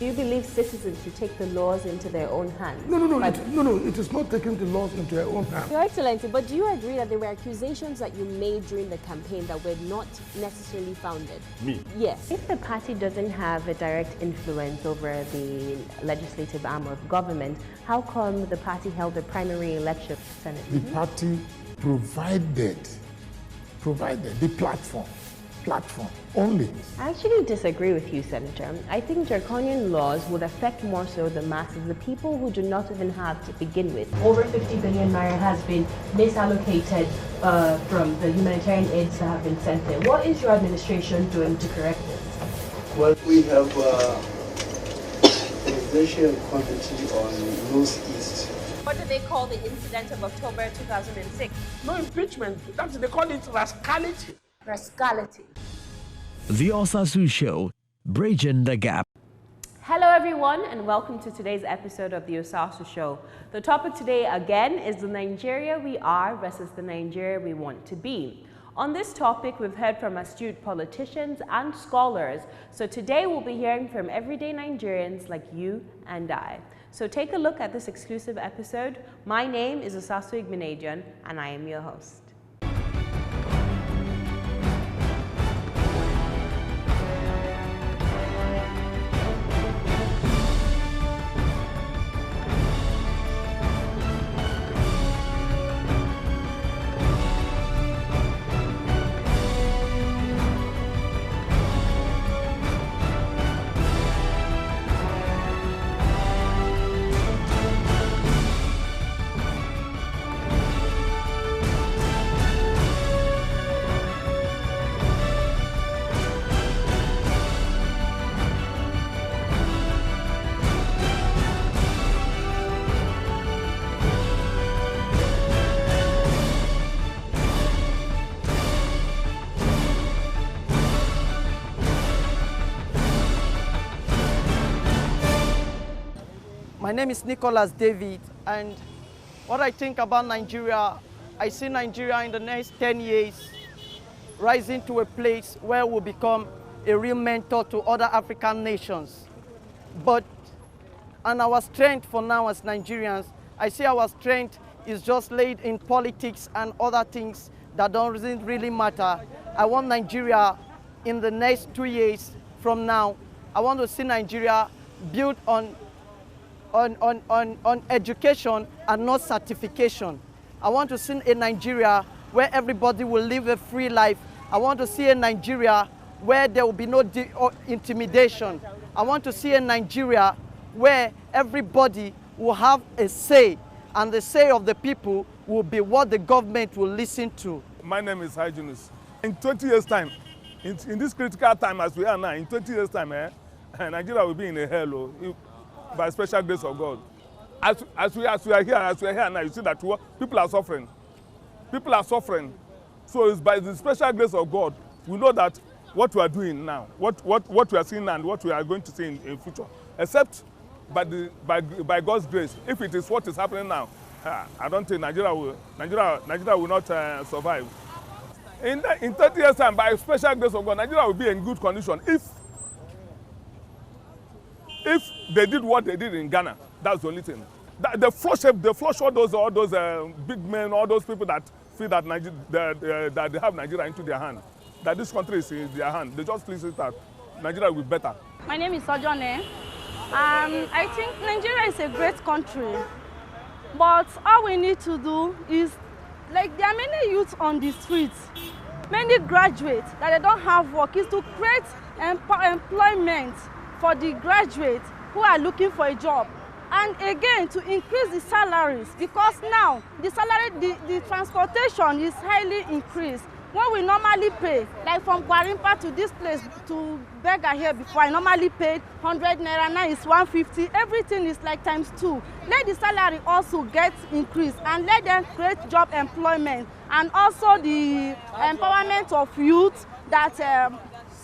Do you believe citizens should take the laws into their own hands? No, it is not taking the laws into their own hands. Your Excellency, but do you agree that there were accusations that you made during the campaign that were not necessarily founded? Me? Yes. If the party doesn't have a direct influence over the legislative arm of government, how come the party held the primary election for Senate? The party provided the platform only. I actually disagree with you, Senator. I think draconian laws would affect more so the masses, the people who do not even have to begin with. Over 50 billion naira has been misallocated from the humanitarian aids that have been sent there. What is your administration doing to correct this? Well, we have a presidential committee on Northeast. What do they call the incident of October 2006? No impeachment. They call it rascality. Rascality. The Osasu Show, bridging the gap. Hello everyone and welcome to today's episode of the Osasu Show. The topic today again is the Nigeria we are versus the Nigeria we want to be. On this topic, we've heard from astute politicians and scholars. So today we'll be hearing from everyday Nigerians like you and I. So take a look at this exclusive episode. My name is Osasu Igbenedion and I am your host. My name is Nicholas David, and what I think about Nigeria, I see Nigeria in the next 10 years rising to a place where we'll become a real mentor to other African nations. And our strength for now as Nigerians, I see our strength is just laid in politics and other things that doesn't really matter. I want Nigeria in the next 2 years from now, I want to see Nigeria built on education and not certification. I want to see a Nigeria where everybody will live a free life. I want to see a Nigeria where there will be no intimidation. I want to see a Nigeria where everybody will have a say, and the say of the people will be what the government will listen to. My name is Hyginus. In 20 years' time, in this critical time as we are now, in 20 years' time, Nigeria will be in a hell. By special grace of God. As we are here now, you see that people are suffering. People are suffering. So it's by the special grace of God, we know that what we are doing now, what we are seeing now and what we are going to see in future, except by God's grace. If it is what is happening now, I don't think Nigeria will not survive. In 30 years' time, by special grace of God, Nigeria will be in good condition if they did what they did in Ghana. That's the only thing. They flush all those big men, all those people that feel that that they have Nigeria into their hand, that this country is in their hand. They just please it that Nigeria will be better. My name is Sojone. I think Nigeria is a great country, but all we need to do is, like, there are many youths on the streets, many graduates that they don't have work, is to create employment for the graduates who are looking for a job, and again to increase the salaries, because now the transportation is highly increased. What we normally pay, like from Kwarimpa to this place to Bega here before, I normally paid 100 naira, now it's 150. Everything is like ×2. Let the salary also get increased, and let them create job employment, and also the empowerment of youth, that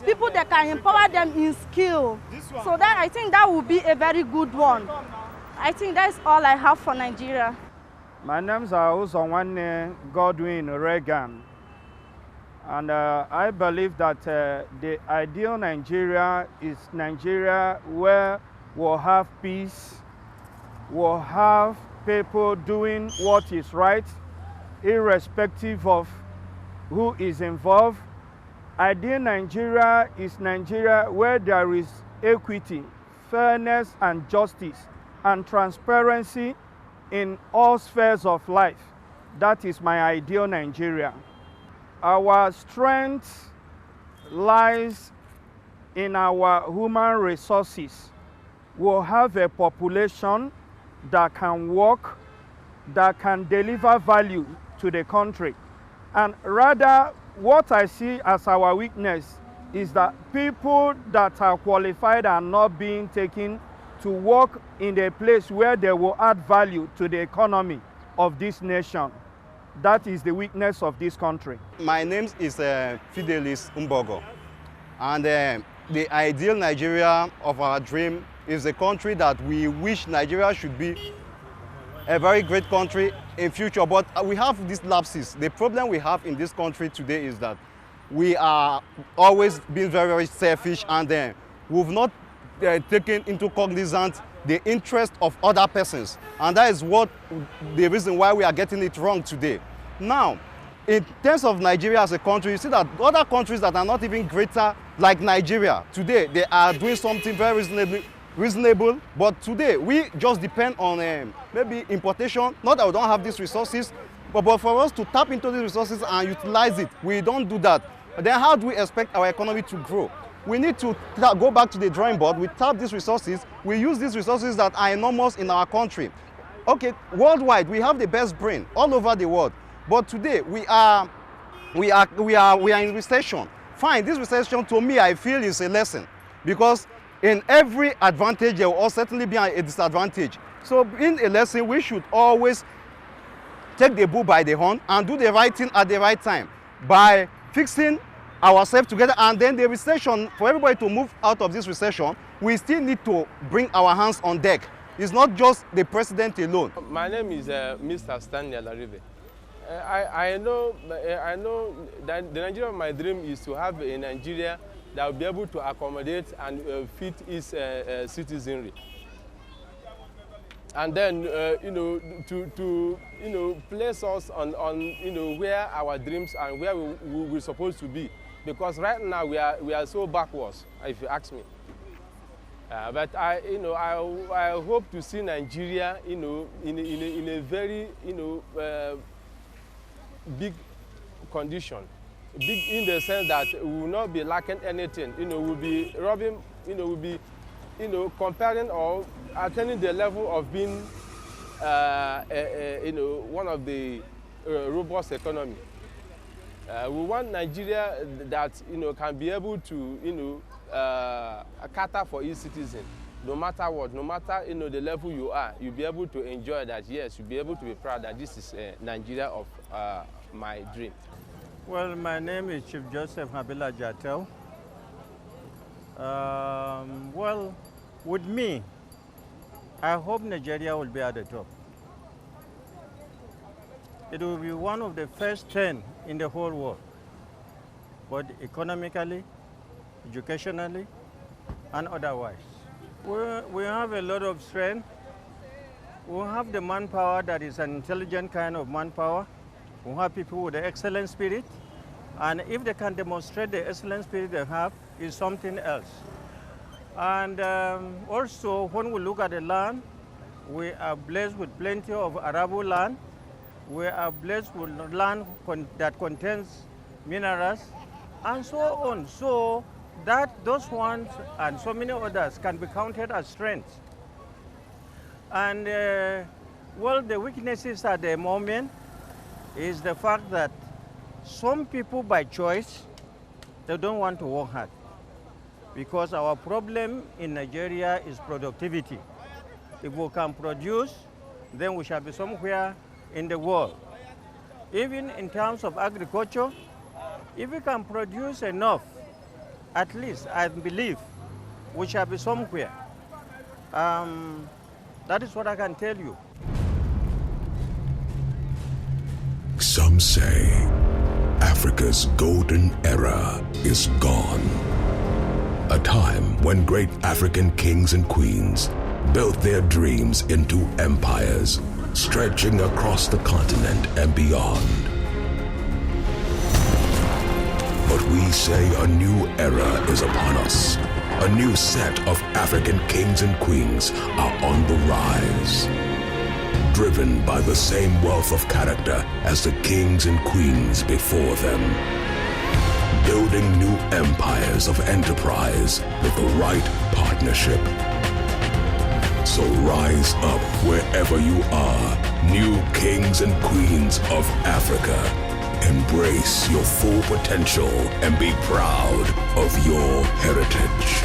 people that can empower them in skill. So that, I think that would be a very good one. I think that's all I have for Nigeria. My name is Osonwane Godwin Reagan, and I believe that the ideal Nigeria is Nigeria where we'll have peace, we'll have people doing what is right, irrespective of who is involved. Ideal Nigeria is Nigeria where there is equity, fairness, and justice, and transparency in all spheres of life. That is my ideal Nigeria. Our strength lies in our human resources. We'll have a population that can work, that can deliver value to the country. And rather, what I see as our weakness is that people that are qualified are not being taken to work in a place where they will add value to the economy of this nation. That is the weakness of this country. My name is Fidelis Mbogo, and the ideal Nigeria of our dream is a country that we wish Nigeria should be a very great country in future, but we have these lapses. The problem we have in this country today is that we are always being very, very selfish, and we've not taken into cognizance the interest of other persons, and that is what the reason why we are getting it wrong today. Now, in terms of Nigeria as a country, you see that other countries that are not even greater like Nigeria today, they are doing something very reasonable, but today we just depend on maybe importation. Not that we don't have these resources, but for us to tap into these resources and utilize it, we don't do that. Then how do we expect our economy to grow? We need to go back to the drawing board. We tap these resources, we use these resources that are enormous in our country. Okay, worldwide we have the best brain all over the world, but today we are in recession. Fine, this recession to me I feel is a lesson, because in every advantage there will also certainly be a disadvantage. So in a lesson, we should always take the bull by the horn and do the right thing at the right time by fixing ourselves together. And then the recession, for everybody to move out of this recession, we still need to bring our hands on deck. It's not just the president alone. My name is Mr. Stanley Alarive. I know that the Nigeria of my dream is to have a Nigeria that will be able to accommodate and fit its citizenry. And then, to place us on where our dreams and where we're supposed to be. Because right now we are so backwards, if you ask me. But I hope to see Nigeria, in a very, big condition. Big in the sense that we will not be lacking anything. We'll be robbing, we'll be, comparing or attaining the level of being, one of the robust economy. We want Nigeria that, can be able to, cater for its citizens, no matter what, no matter, the level you are, you'll be able to enjoy that. Yes, you'll be able to be proud that this is Nigeria of my dream. Well, my name is Chief Joseph Habila Jatel. Well, with me, I hope Nigeria will be at the top. It will be one of the first 10 in the whole world, both economically, educationally, and otherwise. We have a lot of strength. We have the manpower that is an intelligent kind of manpower. We have people with the excellent spirit, and if they can demonstrate the excellent spirit they have, is something else. And also, when we look at the land, we are blessed with plenty of arable land. We are blessed with land that contains minerals, and so on. So that those ones and so many others can be counted as strengths. And well, the weaknesses at the moment is the fact that some people by choice, they don't want to work hard, because our problem in Nigeria is productivity. If we can produce, then we shall be somewhere in the world. Even in terms of agriculture, if we can produce enough, at least I believe we shall be somewhere. That is what I can tell you. Some say Africa's golden era is gone. A time when great African kings and queens built their dreams into empires, stretching across the continent and beyond. But we say a new era is upon us. A new set of African kings and queens are on the rise. Driven by the same wealth of character as the kings and queens before them. Building new empires of enterprise with the right partnership. So rise up wherever you are, new kings and queens of Africa. Embrace your full potential and be proud of your heritage.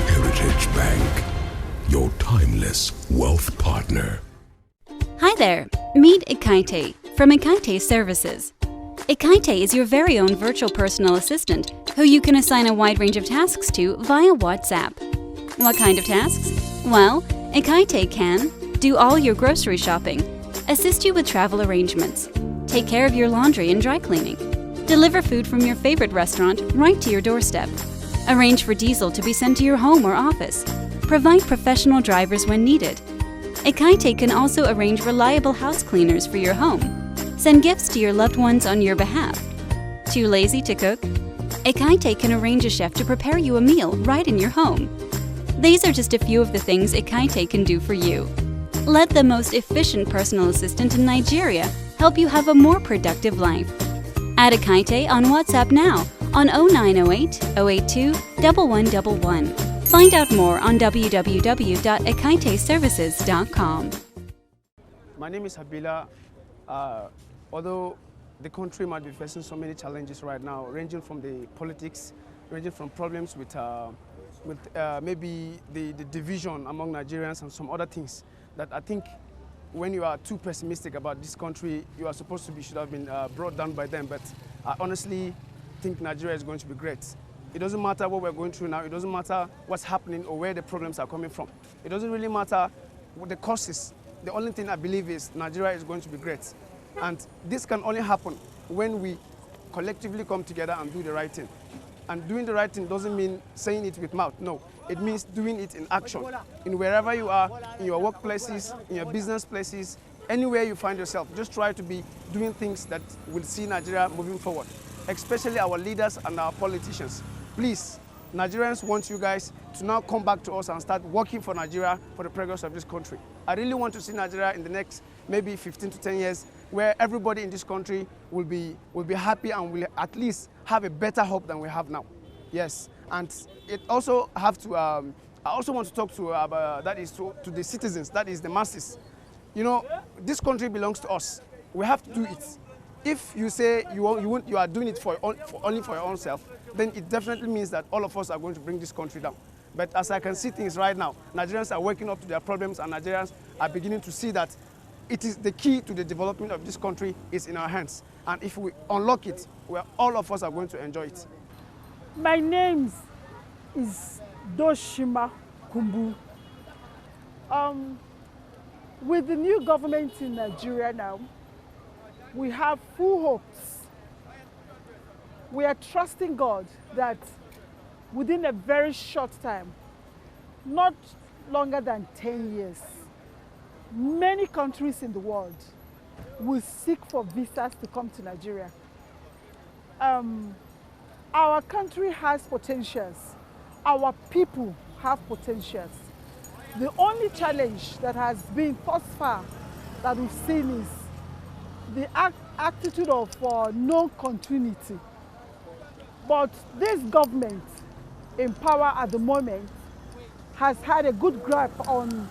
Heritage Bank, your timeless wealth partner. Hi there, meet Ekaite from Ekaite Services. Ekaite is your very own virtual personal assistant who you can assign a wide range of tasks to via WhatsApp. What kind of tasks? Well, Ekaite can do all your grocery shopping, assist you with travel arrangements, take care of your laundry and dry cleaning, deliver food from your favorite restaurant right to your doorstep, arrange for diesel to be sent to your home or office, provide professional drivers when needed. Ekaite can also arrange reliable house cleaners for your home, send gifts to your loved ones on your behalf. Too lazy to cook? Ekaite can arrange a chef to prepare you a meal right in your home. These are just a few of the things Ekaite can do for you. Let the most efficient personal assistant in Nigeria help you have a more productive life. Add Ekaite on WhatsApp now on 0908 082 1111. Find out more on www.ekaiteservices.com. My name is Habila. Although the country might be facing so many challenges right now, ranging from the politics, ranging from problems with maybe the division among Nigerians and some other things, that I think when you are too pessimistic about this country, you are supposed to be, should have been brought down by them. But I honestly think Nigeria is going to be great. It doesn't matter what we're going through now. It doesn't matter what's happening or where the problems are coming from. It doesn't really matter what the causes. The only thing I believe is Nigeria is going to be great. And this can only happen when we collectively come together and do the right thing. And doing the right thing doesn't mean saying it with mouth, no. It means doing it in action. In wherever you are, in your workplaces, in your business places, anywhere you find yourself, just try to be doing things that will see Nigeria moving forward, especially our leaders and our politicians. Please, Nigerians want you guys to now come back to us and start working for Nigeria, for the progress of this country. I really want to see Nigeria in the next maybe 15 to 10 years where everybody in this country will be happy and will at least have a better hope than we have now. Yes, and it also have to, I also want to talk to, to the citizens, that is the masses. You know, this country belongs to us. We have to do it. If you say you are doing it only for your own self, then it definitely means that all of us are going to bring this country down. But as I can see things right now, Nigerians are waking up to their problems and Nigerians are beginning to see that it is the key to the development of this country is in our hands. And if we unlock it, all of us are going to enjoy it. My name is Doshima Kumbu. With the new government in Nigeria now, we have full hopes. We are trusting God that within a very short time, not longer than 10 years, many countries in the world will seek for visas to come to Nigeria. Our country has potentials. Our people have potentials. The only challenge that has been thus far that we've seen is the attitude of non-continuity. But this government in power at the moment has had a good grasp on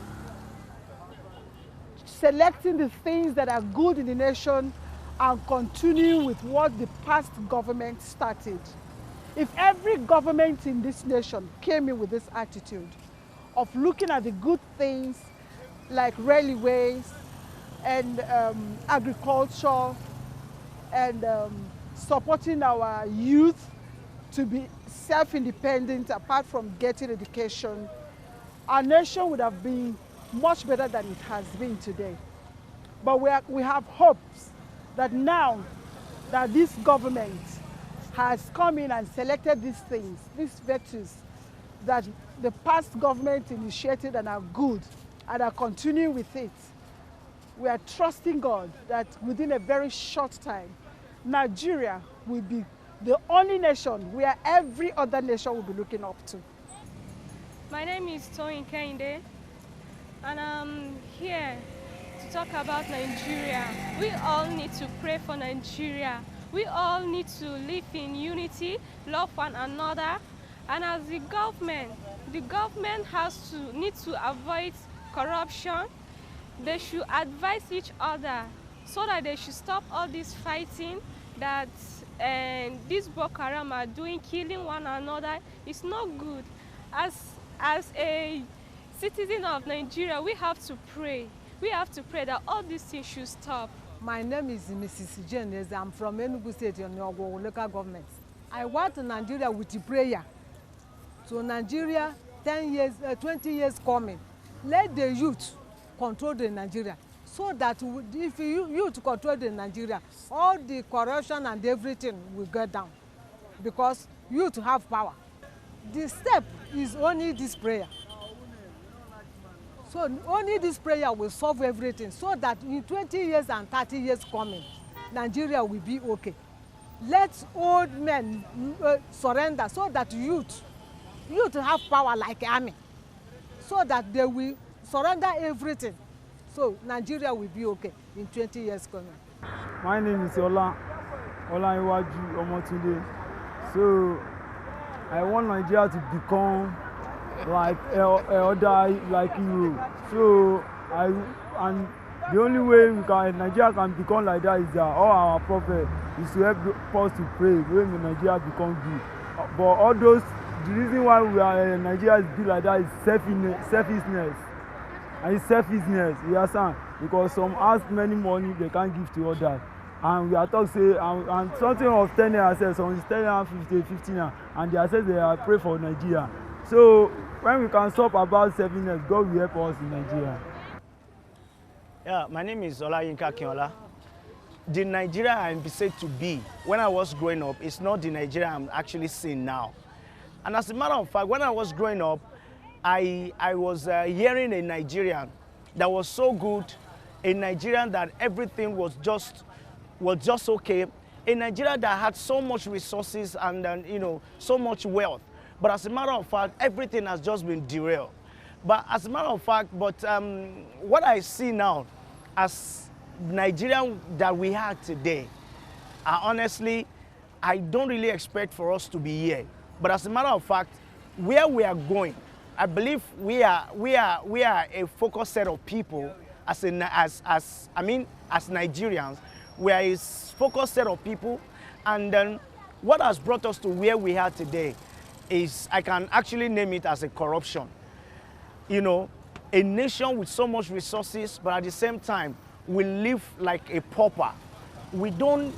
selecting the things that are good in the nation and continuing with what the past government started. If every government in this nation came in with this attitude of looking at the good things like railways and agriculture and supporting our youth to be self-independent apart from getting education, our nation would have been much better than it has been today. But we have hopes that now that this government has come in and selected these things, these virtues, that the past government initiated and are good and are continuing with it. We are trusting God that within a very short time, Nigeria will be the only nation where every other nation will be looking up to. My name is Toyin Kehinde, and I'm here to talk about Nigeria. We all need to pray for Nigeria. We all need to live in unity, love one another, and as the government needs to avoid corruption. They should advise each other so that they should stop all this fighting that these Boko Haram are doing, killing one another. It's not good. As a citizen of Nigeria, we have to pray. We have to pray that all these things should stop. My name is Mrs. Jane. I'm from Enugu State in Ogwo local government. I want Nigeria with the prayer. So Nigeria, 10 years, 20 years coming, let the youth control the Nigeria. So that if youth control the Nigeria, all the corruption and everything will go down. Because youth have power. The step is only this prayer. So only this prayer will solve everything, so that in 20 years and 30 years coming, Nigeria will be okay. Let old men surrender, so that youth have power like army, so that they will surrender everything. So Nigeria will be okay in 20 years coming. My name is Ola Iwaju Omotunde. So I want Nigeria to become like other like Europe. So and the only way Nigeria can become like that is that all our prophet is to help us to pray when Nigeria become good. But all those, the reason why Nigeria is big like that is selfishness. And it's selfishness, you understand? Because some ask many money they can't give to others. And we are talking, say, and something of 10 naira says, some is 10 naira, 15 naira, and they say they are pray for Nigeria. So when we can stop about selfishness, God will help us in Nigeria. Yeah, my name is Olayinka Kinola. The Nigeria I'm said to be when I was growing up, it's not the Nigeria I'm actually seeing now. And as a matter of fact, when I was growing up, I was hearing a Nigerian that was so good, a Nigerian that everything was just okay, a Nigeria that had so much resources and so much wealth. But as a matter of fact, everything has just been derailed. But as a matter of fact, what I see now as Nigeria that we have today, honestly, I don't really expect for us to be here. But as a matter of fact, where we are going, I believe we are a focused set of people as Nigerians. We are a focused set of people, and then what has brought us to where we are today is, I can actually name it as a corruption. You know, a nation with so much resources, but at the same time, we live like a pauper. We don't,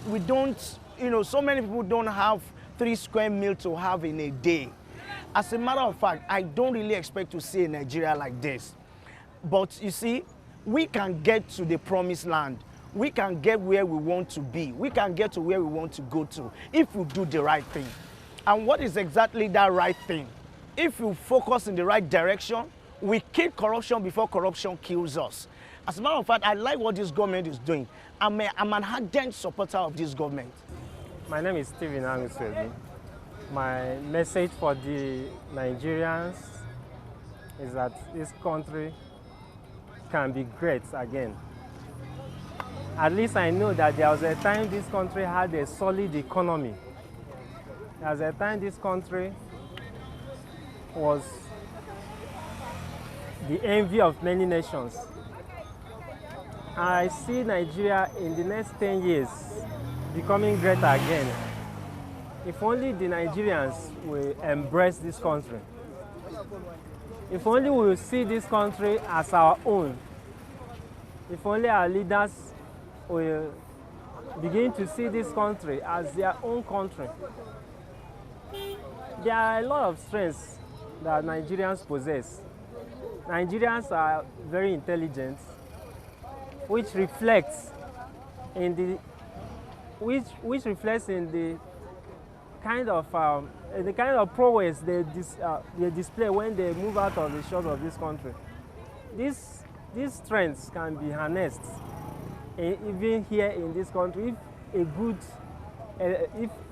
so many people don't have 3 square meals to have in a day. As a matter of fact, I don't really expect to see a Nigeria like this. But you see, we can get to the promised land. We can get where we want to be. We can get to where we want to go to if we do the right thing. And what is exactly that right thing? If you focus in the right direction, we kill corruption before corruption kills us. As a matter of fact, I like what this government is doing. I'm an ardent supporter of this government. My name is Stephen Anuswebi. My message for the Nigerians is that this country can be great again. At least I know that there was a time this country had a solid economy. There was a time this country was the envy of many nations. I see Nigeria in the next 10 years becoming greater again. If only the Nigerians will embrace this country. If only we will see this country as our own. If only our leaders will begin to see this country as their own country. There are a lot of strengths that Nigerians possess. Nigerians are very intelligent, which reflects in the kind of prowess they display when they move out of the shores of this country. These strengths can be harnessed even here in this country if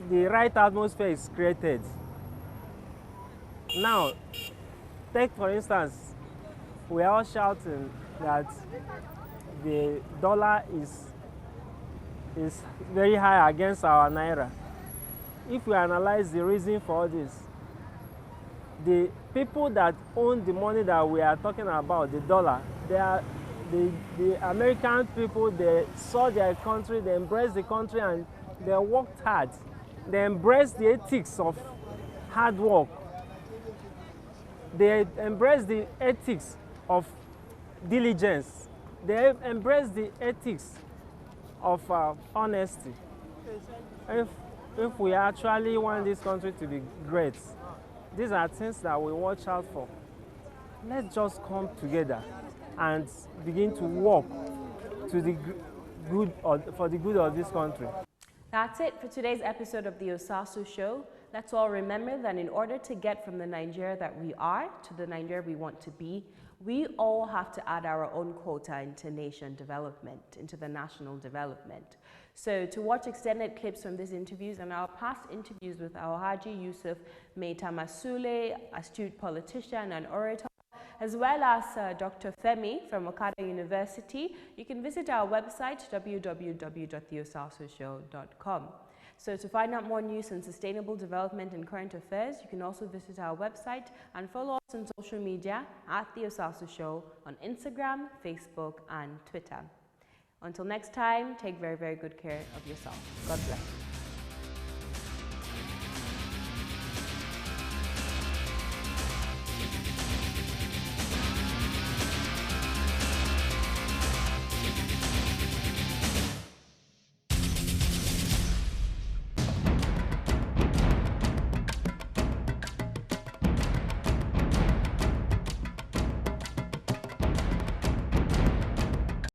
the right atmosphere is created. Now, take for instance, we are all shouting that the dollar is very high against our naira. If we analyze the reason for this, the people that own the money that we are talking about, the dollar, they are the American people. They saw their country, they embraced the country, and they worked hard. They embraced the ethics of hard work. They embraced the ethics of diligence. They embraced the ethics of honesty. If we actually want this country to be great, these are things that we watch out for. Let's just come together and begin to work to the for the good of this country. That's it for today's episode of the Osasu Show. Let's all remember that in order to get from the Nigeria that we are to the Nigeria we want to be, we all have to add our own quota into nation development, into the national development. So to watch extended clips from these interviews and our past interviews with Alhaji Yusuf Meta Masule, astute politician and orator, as well as Dr. Femi from Okada University, you can visit our website www.theosasushow.com. So to find out more news on sustainable development and current affairs, you can also visit our website and follow us on social media at The Osasu Show on Instagram, Facebook, and Twitter. Until next time, take very, very good care of yourself. God bless.